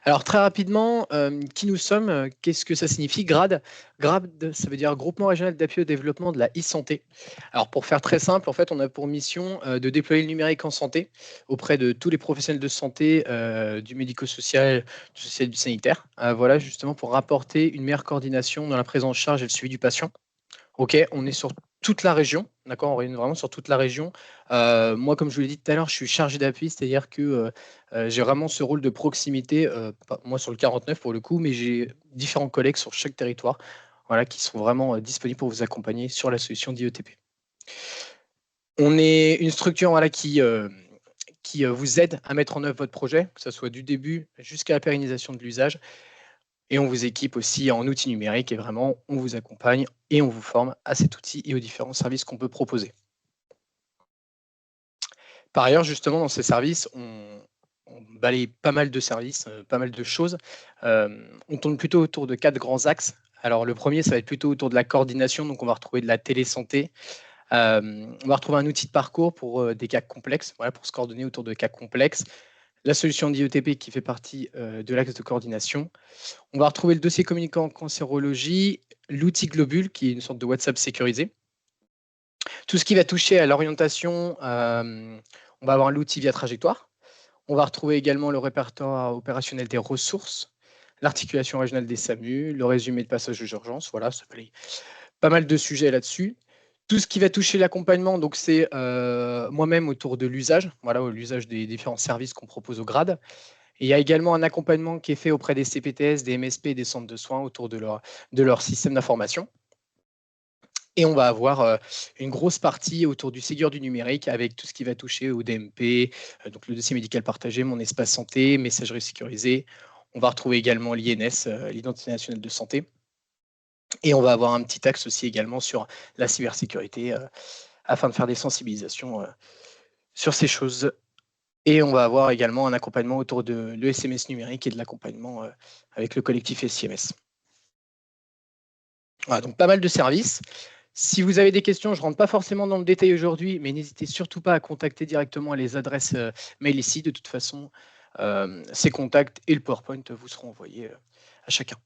Alors très rapidement, qui nous sommes, qu'est-ce que ça signifie GRAD? GRAD, ça veut dire Groupement régional d'appui au développement de la e-santé. Alors pour faire très simple, en fait, on a pour mission, de déployer le numérique en santé auprès de tous les professionnels de santé, du médico-social, du social et du sanitaire. Voilà, justement pour apporter une meilleure coordination dans la prise en charge et le suivi du patient. OK, on est sur toute la région, d'accord? On rayonne vraiment sur toute la région. Moi, comme je vous l'ai dit tout à l'heure, je suis chargé d'appui, c'est-à-dire que, j'ai vraiment ce rôle de proximité, pas moi sur le 49 pour le coup, mais j'ai différents collègues sur chaque territoire, voilà, qui sont vraiment, disponibles pour vous accompagner sur la solution d'IETP. On est une structure, voilà, qui vous aide à mettre en œuvre votre projet, que ça soit du début jusqu'à la pérennisation de l'usage. Et on vous équipe aussi en outils numériques et vraiment, on vous accompagne et on vous forme à cet outil et aux différents services qu'on peut proposer. Par ailleurs, justement, dans ces services, on balaye pas mal de services, pas mal de choses. On tourne plutôt autour de 4 grands axes. Alors le premier, ça va être plutôt autour de la coordination, donc on va retrouver de la télésanté. On va retrouver un outil de parcours pour, des cas complexes, voilà, pour se coordonner autour de cas complexes. La solution d'IETP qui fait partie, de l'axe de coordination. On va retrouver le dossier communicant en cancérologie, l'outil Globule qui est une sorte de WhatsApp sécurisé. Tout ce qui va toucher à l'orientation, on va avoir l'outil via trajectoire. On va retrouver également le répertoire opérationnel des ressources, l'articulation régionale des SAMU, le résumé de passage aux urgences. Voilà, ça fait pas mal de sujets là-dessus. Tout ce qui va toucher l'accompagnement, donc c'est moi-même autour de l'usage, voilà, l'usage des différents services qu'on propose au grade. Et il y a également un accompagnement qui est fait auprès des CPTS, des MSP et des centres de soins autour de leur système d'information. Et on va avoir une grosse partie autour du Ségur du numérique avec tout ce qui va toucher au DMP, donc le dossier médical partagé, mon espace santé, messagerie sécurisée. On va retrouver également l'INS, l'identité nationale de santé. Et on va avoir un petit axe aussi également sur la cybersécurité afin de faire des sensibilisations sur ces choses. Et on va avoir également un accompagnement autour de l'ESMS numérique et de l'accompagnement avec le collectif SIMS. Voilà, donc pas mal de services. Si vous avez des questions, je ne rentre pas forcément dans le détail aujourd'hui, mais n'hésitez surtout pas à contacter directement les adresses mail ici. De toute façon, ces contacts et le PowerPoint vous seront envoyés à chacun.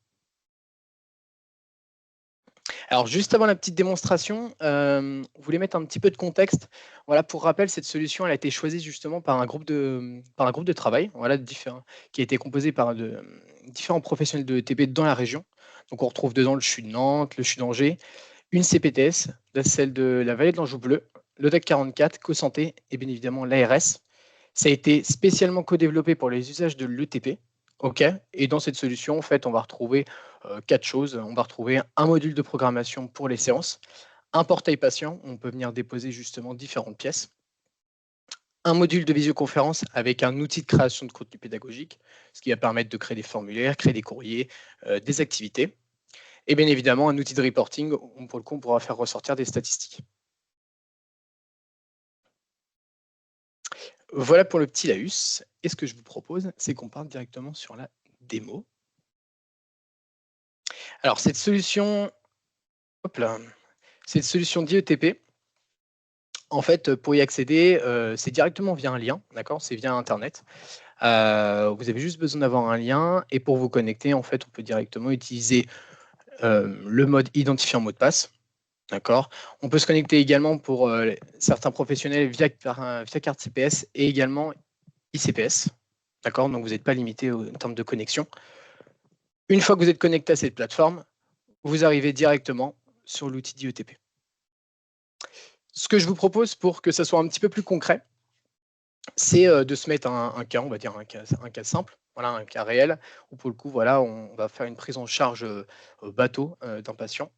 Alors, juste avant la petite démonstration, on voulait mettre un petit peu de contexte. Voilà, pour rappel, cette solution elle a été choisie justement par un groupe de travail, voilà, qui a été composé par différents professionnels de ETP dans la région. Donc, on retrouve dedans le CHU de Nantes, le CHU d'Angers, une CPTS, celle de la vallée de l'Anjou Bleu, l'ODEC 44, CoSanté et bien évidemment l'ARS. Ça a été spécialement co-développé pour les usages de l'ETP. OK. Et dans cette solution, en fait, on va retrouver 4 choses. On va retrouver un module de programmation pour les séances, un portail patient, où on peut venir déposer justement différentes pièces, un module de visioconférence avec un outil de création de contenu pédagogique, ce qui va permettre de créer des formulaires, créer des courriers, des activités. Et bien évidemment, un outil de reporting où, pour le coup, on pourra faire ressortir des statistiques. Voilà pour le petit laus. Et ce que je vous propose, c'est qu'on parte directement sur la démo. Alors, cette solution, hop là, cette solution d'IETP, en fait, pour y accéder, c'est directement via un lien, d'accord? C'est via internet. Vous avez juste besoin d'avoir un lien et pour vous connecter, en fait, on peut directement utiliser, le mode identifiant mot de passe, d'accord? On peut se connecter également pour, certains professionnels via carte CPS et également ICPS, d'accord? Donc vous n'êtes pas limité en termes de connexion. Une fois que vous êtes connecté à cette plateforme, vous arrivez directement sur l'outil d'IETP. Ce que je vous propose pour que ça soit un petit peu plus concret, c'est de se mettre un cas, on va dire un cas simple, voilà, un cas réel, où pour le coup, voilà, on va faire une prise en charge bateau d'un patient.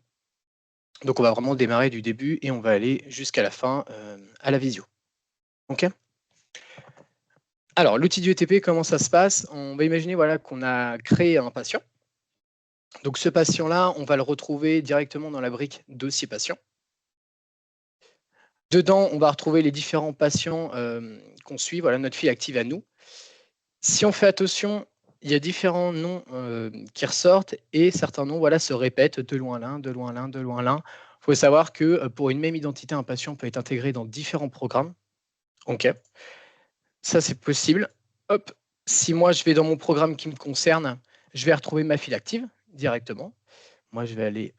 Donc on va vraiment démarrer du début et on va aller jusqu'à la fin à la visio. OK? Alors l'outil du ETP, comment ça se passe? On va imaginer voilà, qu'on a créé un patient. Donc ce patient-là, on va le retrouver directement dans la brique dossier patient. Dedans, on va retrouver les différents patients qu'on suit, voilà notre file active à nous. Si on fait attention, il y a différents noms qui ressortent et certains noms voilà, se répètent de loin l'un, de loin l'un, de loin l'un. Il faut savoir que pour une même identité, un patient peut être intégré dans différents programmes. OK, ça c'est possible. Hop. Si moi, je vais dans mon programme qui me concerne, je vais retrouver ma file active directement. Moi, je vais aller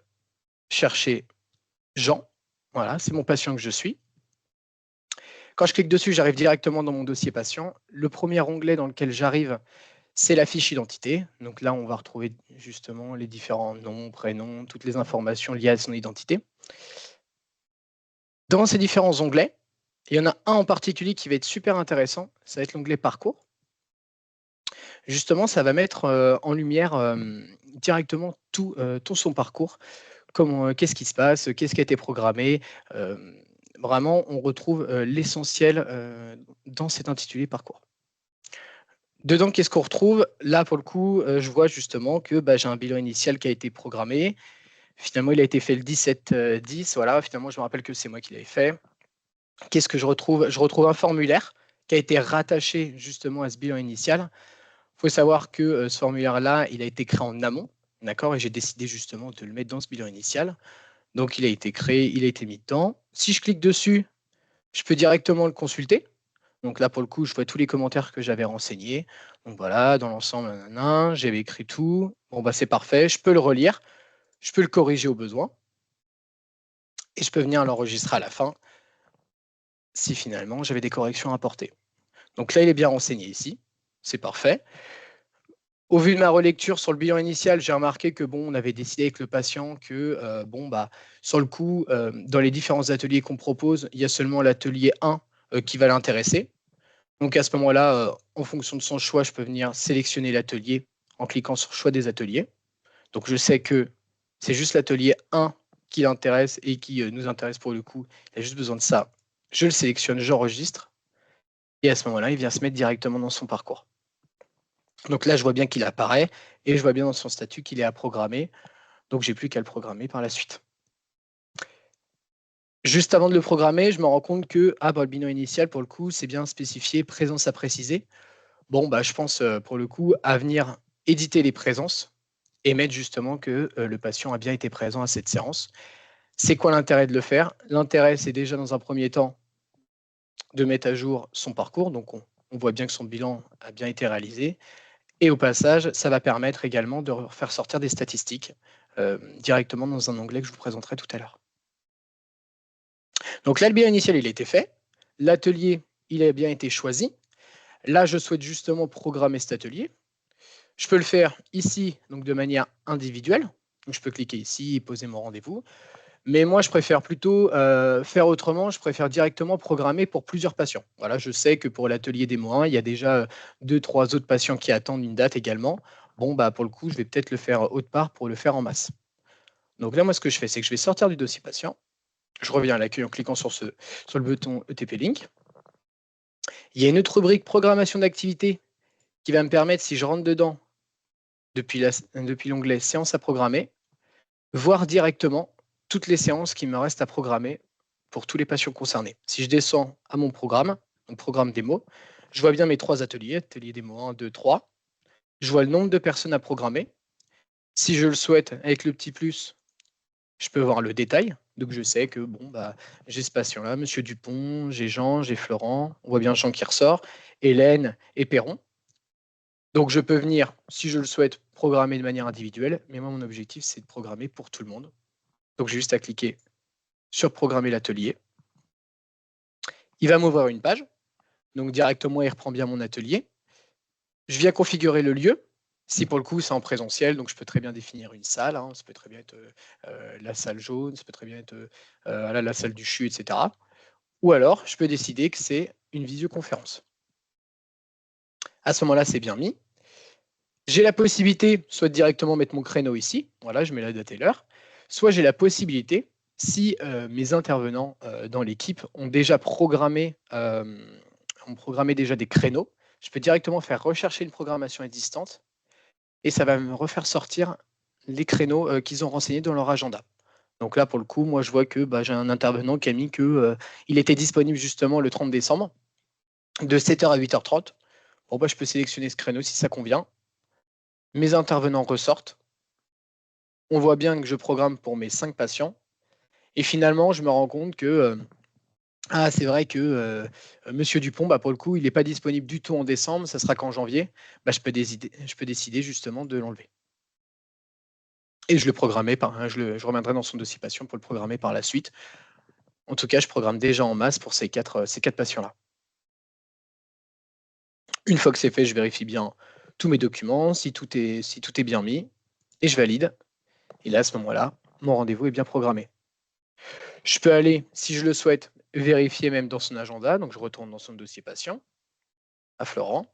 chercher Jean. Voilà, c'est mon patient que je suis. Quand je clique dessus, j'arrive directement dans mon dossier patient. Le premier onglet dans lequel j'arrive, c'est la fiche identité. Donc là, on va retrouver justement les différents noms, prénoms, toutes les informations liées à son identité. Dans ces différents onglets, il y en a un en particulier qui va être super intéressant. Ça va être l'onglet parcours. Justement, ça va mettre en lumière directement tout son parcours. Qu'est-ce qui se passe, qu'est-ce qui a été programmé. Vraiment, on retrouve l'essentiel dans cet intitulé parcours. Dedans, qu'est-ce qu'on retrouve? Là, pour le coup, je vois justement que j'ai un bilan initial qui a été programmé. Finalement, il a été fait le 17-10. Voilà, finalement, je me rappelle que c'est moi qui l'avais fait. Qu'est-ce que je retrouve? Je retrouve un formulaire qui a été rattaché justement à ce bilan initial. Il faut savoir que ce formulaire-là, il a été créé en amont, d'accord? Et j'ai décidé justement de le mettre dans ce bilan initial. Donc, il a été créé, il a été mis dedans. Si je clique dessus, je peux directement le consulter. Donc là, pour le coup, je vois tous les commentaires que j'avais renseignés. Donc voilà, dans l'ensemble, j'avais écrit tout. Bon, c'est parfait. Je peux le relire. Je peux le corriger au besoin. Et je peux venir l'enregistrer à la fin si finalement j'avais des corrections à apporter. Donc là, il est bien renseigné ici. C'est parfait. Au vu de ma relecture sur le bilan initial, j'ai remarqué que on avait décidé avec le patient que sur le coup, dans les différents ateliers qu'on propose, il y a seulement l'atelier 1 qui va l'intéresser. Donc à ce moment-là, en fonction de son choix, je peux venir sélectionner l'atelier en cliquant sur choix des ateliers. Donc je sais que c'est juste l'atelier 1 qui l'intéresse et qui nous intéresse pour le coup. Il a juste besoin de ça. Je le sélectionne, j'enregistre. Et à ce moment-là, il vient se mettre directement dans son parcours. Donc là, je vois bien qu'il apparaît et je vois bien dans son statut qu'il est à programmer. Donc, j'ai plus qu'à le programmer par la suite. Juste avant de le programmer, je me rends compte que le bilan initial, pour le coup, c'est bien spécifié présence à préciser. Je pense pour le coup à venir éditer les présences et mettre justement que le patient a bien été présent à cette séance. C'est quoi l'intérêt de le faire? L'intérêt, c'est déjà dans un premier temps de mettre à jour son parcours. Donc, on voit bien que son bilan a bien été réalisé. Et au passage, ça va permettre également de faire sortir des statistiques directement dans un onglet que je vous présenterai tout à l'heure. Donc là, le bilan initial, il a été fait. L'atelier, il a bien été choisi. Là, je souhaite justement programmer cet atelier. Je peux le faire ici, donc de manière individuelle. Donc, je peux cliquer ici et poser mon rendez-vous. Mais moi, je préfère plutôt faire autrement. Je préfère directement programmer pour plusieurs patients. Voilà, je sais que pour l'atelier démo 1, il y a déjà 2-3 autres patients qui attendent une date également. Pour le coup, je vais peut-être le faire autre part pour le faire en masse. Donc là, moi, ce que je fais, c'est que je vais sortir du dossier patient. Je reviens à l'accueil en cliquant sur le bouton ETP Link. Il y a une autre rubrique programmation d'activité qui va me permettre, si je rentre dedans depuis l'onglet séances à programmer, voir directement toutes les séances qui me restent à programmer pour tous les patients concernés. Si je descends à mon programme, mon programme démo, je vois bien mes 3 ateliers, atelier démo 1, 2, 3. Je vois le nombre de personnes à programmer. Si je le souhaite, avec le petit plus, je peux voir le détail. Donc je sais que j'ai ce patient-là, Monsieur Dupont, j'ai Jean, j'ai Florent. On voit bien Jean qui ressort, Hélène et Perron. Donc je peux venir, si je le souhaite, programmer de manière individuelle. Mais moi, mon objectif, c'est de programmer pour tout le monde. Donc j'ai juste à cliquer sur programmer l'atelier. Il va m'ouvrir une page. Donc directement, il reprend bien mon atelier. Je viens configurer le lieu. Si pour le coup, c'est en présentiel, donc je peux très bien définir une salle. Ça peut très bien être la salle jaune, ça peut très bien être la salle du CHU, etc. Ou alors, je peux décider que c'est une visioconférence. À ce moment-là, c'est bien mis. J'ai la possibilité, soit directement mettre mon créneau ici. Voilà, je mets la date et l'heure. Soit j'ai la possibilité, si mes intervenants dans l'équipe ont déjà programmé déjà des créneaux, je peux directement faire rechercher une programmation existante et ça va me refaire sortir les créneaux qu'ils ont renseignés dans leur agenda. Donc là, pour le coup, moi, je vois que j'ai un intervenant qui a mis qu'il était disponible justement le 30 décembre de 7h à 8h30. Je peux sélectionner ce créneau si ça convient. Mes intervenants ressortent. On voit bien que je programme pour mes 5 patients. Et finalement, je me rends compte que Ah, c'est vrai que Monsieur Dupont, bah, pour le coup, il n'est pas disponible du tout en décembre, ça sera qu'en janvier. Bah, je peux décider justement de l'enlever. Et je le programmerai je reviendrai dans son dossier patient pour le programmer par la suite. En tout cas, je programme déjà en masse pour ces quatre patients-là. Une fois que c'est fait, je vérifie bien tous mes documents, si tout est bien mis, et je valide. Et là, à ce moment-là, mon rendez-vous est bien programmé. Je peux aller, si je le souhaite, vérifier même dans son agenda. Donc, je retourne dans son dossier patient, à Florent,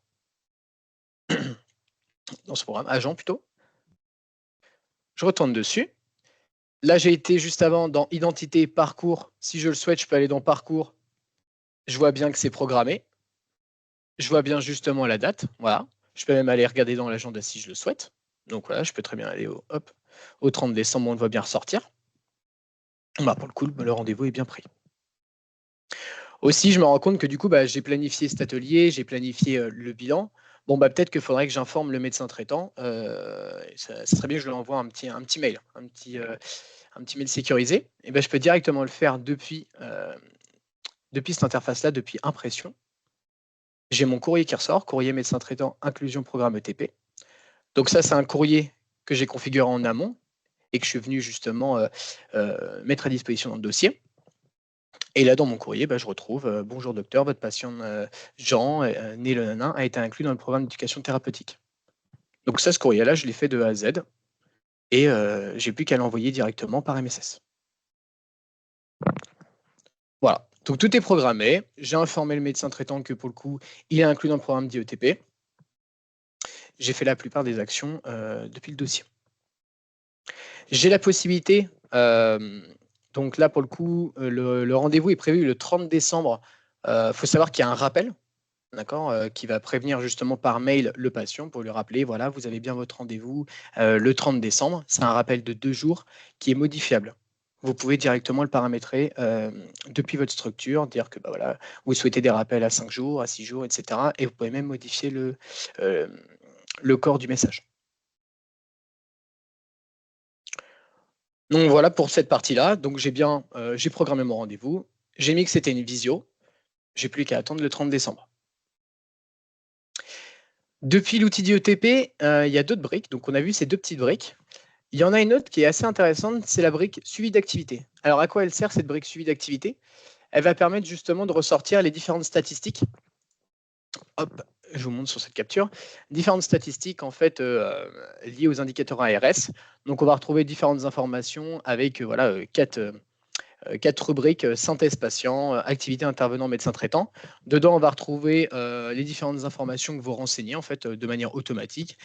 dans ce programme, agent plutôt. Je retourne dessus. Là, j'ai été juste avant dans identité, parcours. Si je le souhaite, je peux aller dans parcours. Je vois bien que c'est programmé. Je vois bien justement la date. Voilà. Je peux même aller regarder dans l'agenda si je le souhaite. Donc voilà, je peux très bien aller au 30 décembre, on le voit bien ressortir. Bah, pour le coup, le rendez-vous est bien pris. Aussi, je me rends compte que du coup, bah, j'ai planifié cet atelier, j'ai planifié le bilan. Bon, bah, peut-être qu'il faudrait que j'informe le médecin traitant. Ça serait bien que je lui envoie un petit mail, un petit mail sécurisé. Et ben, je peux directement le faire depuis cette interface-là, depuis impression. J'ai mon courrier qui ressort, courrier médecin traitant, inclusion programme ETP. Donc ça, c'est un courrier que j'ai configuré en amont et que je suis venu justement mettre à disposition dans le dossier. Et là, dans mon courrier, bah, je retrouve bonjour docteur, votre patient Jean, né le nanin, a été inclus dans le programme d'éducation thérapeutique. Donc ça, ce courrier-là, je l'ai fait de A à Z et j'ai plus qu'à l'envoyer directement par MSS. Voilà. Donc tout est programmé. J'ai informé le médecin traitant que pour le coup, il est inclus dans le programme d'IETP. J'ai fait la plupart des actions depuis le dossier. J'ai la possibilité, donc là pour le coup, le rendez-vous est prévu le 30 décembre. Il faut savoir qu'il y a un rappel, d'accord, qui va prévenir justement par mail le patient pour lui rappeler, voilà, vous avez bien votre rendez-vous le 30 décembre. C'est un rappel de 2 jours qui est modifiable. Vous pouvez directement le paramétrer depuis votre structure, dire que bah, voilà, vous souhaitez des rappels à 5 jours, à 6 jours, etc. Et vous pouvez même modifier le corps du message. Donc voilà pour cette partie-là. Donc j'ai programmé mon rendez-vous, j'ai mis que c'était une visio, j'ai plus qu'à attendre le 30 décembre. Depuis l'outil d'IETP, il y a d'autres briques. Donc on a vu ces deux petites briques. Il y en a une autre qui est assez intéressante, c'est la brique suivi d'activité. Alors à quoi elle sert cette brique suivi d'activité? Elle va permettre justement de ressortir les différentes statistiques. Hop, je vous montre sur cette capture. Différentes statistiques en fait liées aux indicateurs ARS. Donc on va retrouver différentes informations avec voilà, quatre rubriques synthèse patient, activité intervenant médecin traitant. Dedans, on va retrouver les différentes informations que vous renseignez en fait de manière automatique.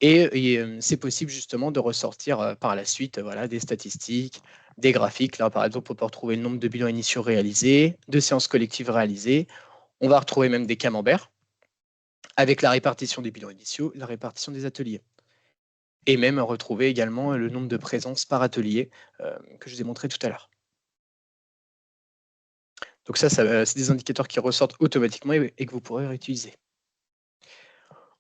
Et c'est possible justement de ressortir par la suite voilà, des statistiques, des graphiques. Là, par exemple, on peut retrouver le nombre de bilans initiaux réalisés, de séances collectives réalisées. On va retrouver même des camemberts avec la répartition des bilans initiaux, la répartition des ateliers. Et même retrouver également le nombre de présences par atelier que je vous ai montré tout à l'heure. Donc ça c'est des indicateurs qui ressortent automatiquement et que vous pourrez réutiliser.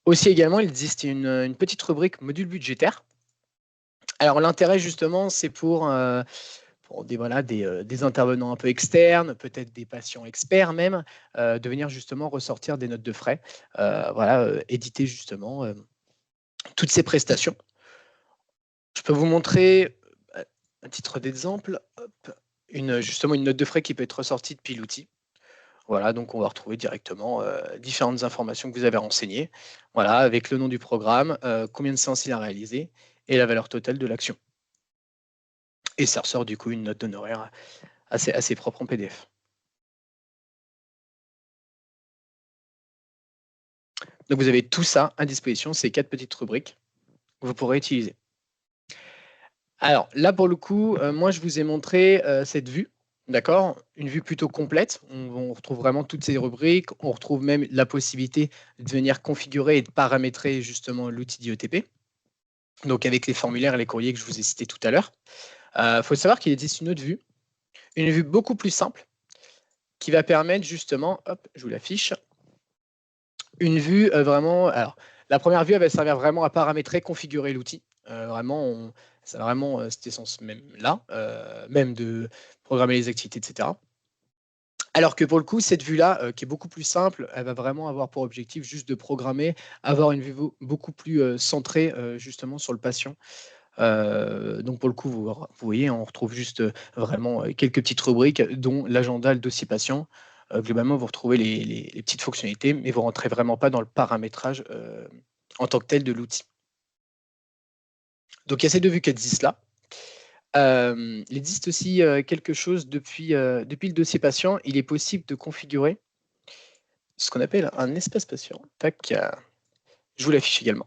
Aussi également, il existe une petite rubrique module budgétaire. Alors l'intérêt justement, c'est pour des, voilà, des intervenants un peu externes, peut-être des patients experts même, de venir justement ressortir des notes de frais, voilà, éditer justement toutes ces prestations. Je peux vous montrer, à titre d'exemple, justement une note de frais qui peut être ressortie depuis l'outil. Voilà, donc on va retrouver directement différentes informations que vous avez renseignées, voilà, avec le nom du programme, combien de séances il a réalisé et la valeur totale de l'action. Et ça ressort du coup une note d'honoraire assez propre en PDF. Donc vous avez tout ça à disposition, ces 4 petites rubriques que vous pourrez utiliser. Alors là, pour le coup, moi je vous ai montré cette vue, d'accord? Une vue plutôt complète. On retrouve vraiment toutes ces rubriques. On retrouve même la possibilité de venir configurer et de paramétrer justement l'outil d'IETP. Donc avec les formulaires et les courriers que je vous ai cités tout à l'heure. Il faut savoir qu'il existe une autre vue, une vue beaucoup plus simple, qui va permettre justement, hop, je vous l'affiche, une vue vraiment. Alors, la première vue, elle va servir vraiment à paramétrer, configurer l'outil. Vraiment, ça a vraiment cette essence même là, même de programmer les activités, etc. Alors que pour le coup, cette vue-là, qui est beaucoup plus simple, elle va vraiment avoir pour objectif juste de programmer, avoir une vue beaucoup plus centrée justement sur le patient. Donc pour le coup, vous voyez, on retrouve juste vraiment quelques petites rubriques, dont l'agenda, le dossier patient. Globalement, vous retrouvez les petites fonctionnalités, mais vous ne rentrez vraiment pas dans le paramétrage en tant que tel de l'outil. Donc il y a ces deux vues qui existent là. Il existe aussi quelque chose depuis le dossier patient. Il est possible de configurer ce qu'on appelle un espace patient. Tac, je vous l'affiche également.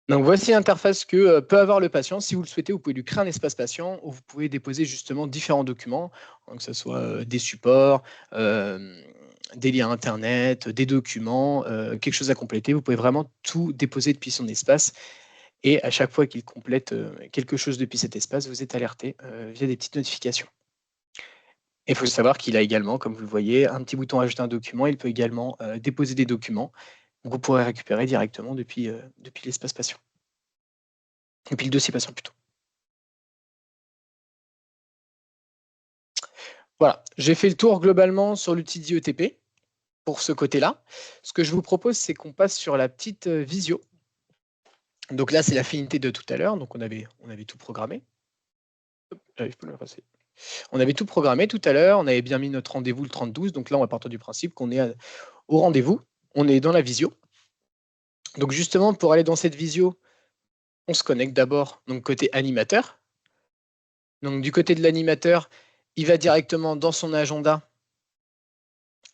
Donc voici l'interface que peut avoir le patient. Si vous le souhaitez, vous pouvez lui créer un espace patient où vous pouvez déposer justement différents documents, que ce soit des supports, des liens internet, des documents, quelque chose à compléter. Vous pouvez vraiment tout déposer depuis son espace. Et à chaque fois qu'il complète quelque chose depuis cet espace, vous êtes alerté via des petites notifications. Il faut savoir qu'il a également, comme vous le voyez, un petit bouton ajouter un document. Il peut également déposer des documents que vous pourrez récupérer directement depuis l'espace patient. Depuis le dossier patient plutôt. Voilà, j'ai fait le tour globalement sur l'outil d'IETP pour ce côté-là. Ce que je vous propose, c'est qu'on passe sur la petite visio. Donc là, c'est l'affinité de tout à l'heure. Donc on avait tout programmé. J'arrive pas à le passer. On avait tout programmé tout à l'heure. On avait bien mis notre rendez-vous le 30-12. Donc là, on va partir du principe qu'on est au rendez-vous. On est dans la visio. Donc justement, pour aller dans cette visio, on se connecte d'abord donc côté animateur. Donc du côté de l'animateur, il va directement dans son agenda.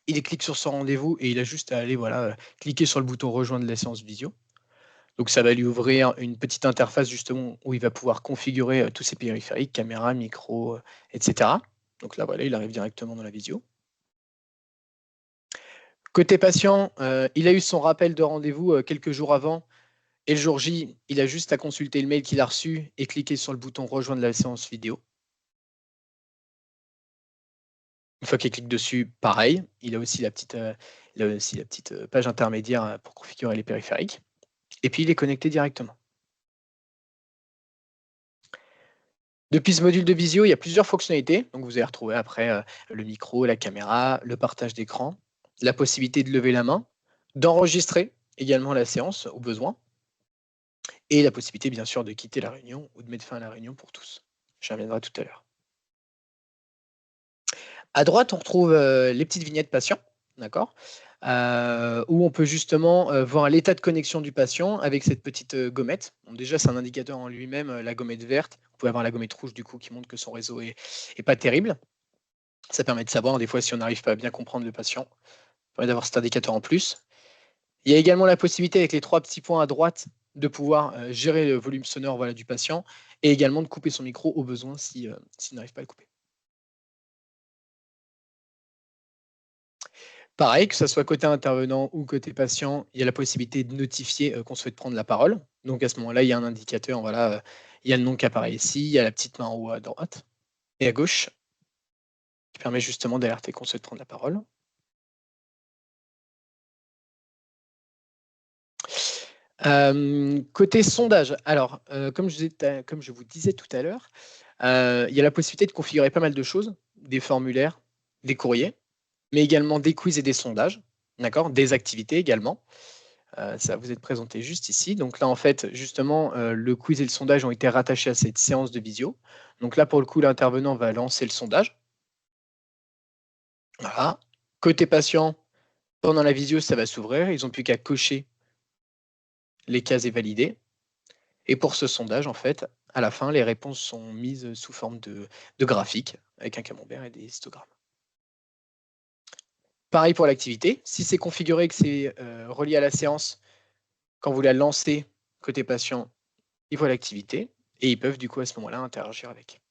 Il clique sur son rendez-vous et il a juste à aller cliquer sur le bouton rejoindre la séance visio. Donc ça va lui ouvrir une petite interface justement où il va pouvoir configurer tous ses périphériques, caméra, micro, etc. Donc là voilà, il arrive directement dans la visio. Côté patient, il a eu son rappel de rendez-vous quelques jours avant et le jour J, il a juste à consulter le mail qu'il a reçu et cliquer sur le bouton rejoindre la séance vidéo. Une fois qu'il clique dessus, pareil, il a aussi la petite page intermédiaire pour configurer les périphériques. Et puis il est connecté directement. Depuis ce module de visio, il y a plusieurs fonctionnalités. Donc vous allez retrouver après le micro, la caméra, le partage d'écran, la possibilité de lever la main, d'enregistrer également la séance au besoin, et la possibilité bien sûr de quitter la réunion ou de mettre fin à la réunion pour tous. J'y reviendrai tout à l'heure. À droite, on retrouve les petites vignettes patients, d'accord, où on peut justement voir l'état de connexion du patient avec cette petite gommette. Donc déjà, c'est un indicateur en lui-même, la gommette verte. Vous pouvez avoir la gommette rouge du coup qui montre que son réseau est pas terrible. Ça permet de savoir des fois si on n'arrive pas à bien comprendre le patient. Ça permet d'avoir cet indicateur en plus. Il y a également la possibilité avec les 3 petits points à droite de pouvoir gérer le volume sonore du patient et également de couper son micro au besoin s'il n'arrive pas à le couper. Pareil, que ce soit côté intervenant ou côté patient, il y a la possibilité de notifier qu'on souhaite prendre la parole. Donc à ce moment-là, il y a un indicateur, il y a le nom qui apparaît ici, il y a la petite main en haut à droite et à gauche qui permet justement d'alerter qu'on souhaite prendre la parole. Côté sondage, alors comme je vous disais tout à l'heure, il y a la possibilité de configurer pas mal de choses, des formulaires, des courriers, mais également des quiz et des sondages, d'accord, des activités également. Ça va vous être présenté juste ici. Donc là, en fait, justement, le quiz et le sondage ont été rattachés à cette séance de visio. Donc là, pour le coup, l'intervenant va lancer le sondage. Voilà. Côté patient, pendant la visio, ça va s'ouvrir. Ils n'ont plus qu'à cocher les cases et valider. Et pour ce sondage, en fait, à la fin, les réponses sont mises sous forme de graphiques avec un camembert et des histogrammes. Pareil pour l'activité. Si c'est configuré que c'est relié à la séance, quand vous la lancez côté patient, ils voient l'activité et ils peuvent du coup à ce moment-là interagir avec.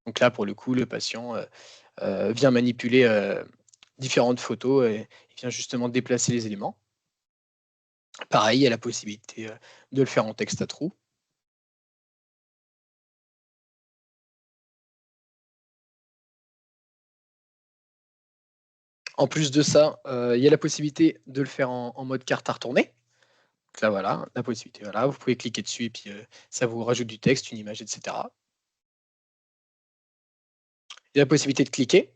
Donc là, pour le coup, le patient vient manipuler différentes photos et il vient justement déplacer les éléments. Pareil, il y a la possibilité de le faire en texte à trous. En plus de ça, il y a la possibilité de le faire en mode carte à retourner. Donc là, voilà, la possibilité. Voilà, vous pouvez cliquer dessus et puis ça vous rajoute du texte, une image, etc. Il y a la possibilité de cliquer.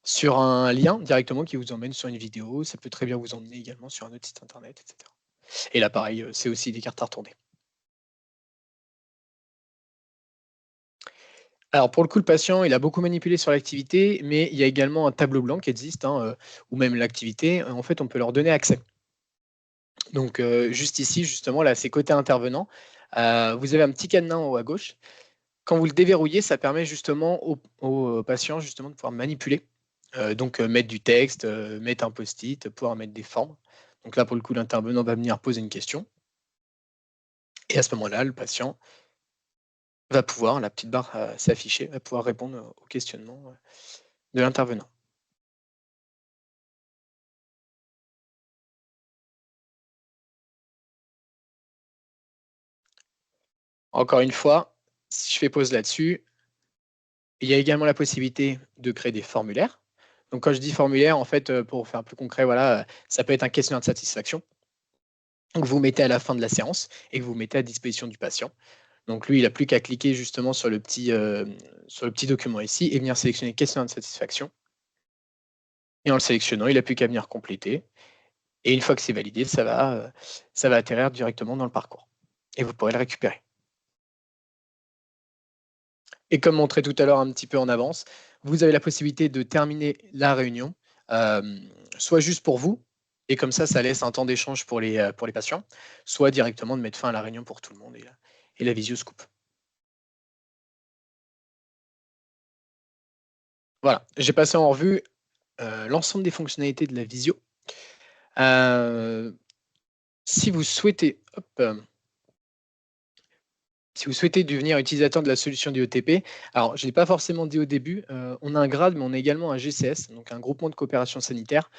Sur un lien directement qui vous emmène sur une vidéo, ça peut très bien vous emmener également sur un autre site internet, et cetera. Et là pareil, c'est aussi des cartes à retourner. Alors pour le coup, le patient, il a beaucoup manipulé sur l'activité, mais il y a également un tableau blanc qui existe, hein, ou même l'activité, en fait, on peut leur donner accès. Donc juste ici, justement, là, c'est côté intervenant. Vous avez un petit cadenas en haut à gauche. Quand vous le déverrouillez, ça permet justement au patient justement de pouvoir manipuler, donc mettre du texte, mettre un post-it, pouvoir mettre des formes. Donc là, pour le coup, l'intervenant va venir poser une question et à ce moment-là, le patient va pouvoir, la petite barre, s'afficher, va pouvoir répondre au questionnement, de l'intervenant. Encore une fois, si je fais pause là-dessus, il y a également la possibilité de créer des formulaires. Donc quand je dis formulaire, en fait, pour faire plus concret, voilà, ça peut être un questionnaire de satisfaction que vous mettez à la fin de la séance et que vous mettez à disposition du patient. Donc lui, il a plus qu'à cliquer justement sur le petit document ici et venir sélectionner questionnaire de satisfaction et en le sélectionnant, il a plus qu'à venir compléter et une fois que c'est validé, ça va atterrir directement dans le parcours et vous pourrez le récupérer. Et comme montré tout à l'heure un petit peu en avance, vous avez la possibilité de terminer la réunion, soit juste pour vous et comme ça laisse un temps d'échange pour les patients, soit directement de mettre fin à la réunion pour tout le monde et la visio se coupe. Voilà, j'ai passé en revue, l'ensemble des fonctionnalités de la visio. Heu, si vous souhaitez si vous souhaitez devenir utilisateur de la solution du ETP, alors je ne l'ai pas forcément dit au début, on a un grade, mais on a également un GCS, donc un groupement de coopération sanitaire.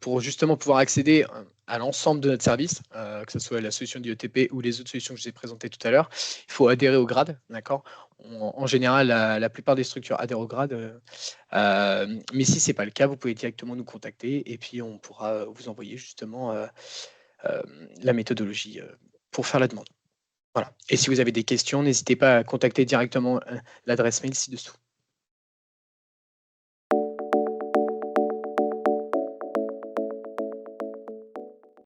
Pour justement pouvoir accéder, à l'ensemble de notre service, que ce soit la solution du ETP ou les autres solutions que je vous ai présentées tout à l'heure, il faut adhérer au grade, d'accord? En général, la plupart des structures adhèrent au grade, mais si ce n'est pas le cas, vous pouvez directement nous contacter et puis on pourra vous envoyer justement, la méthodologie, pour faire la demande. Voilà et si vous avez des questions, n'hésitez pas à contacter directement, l'adresse mail ci-dessous.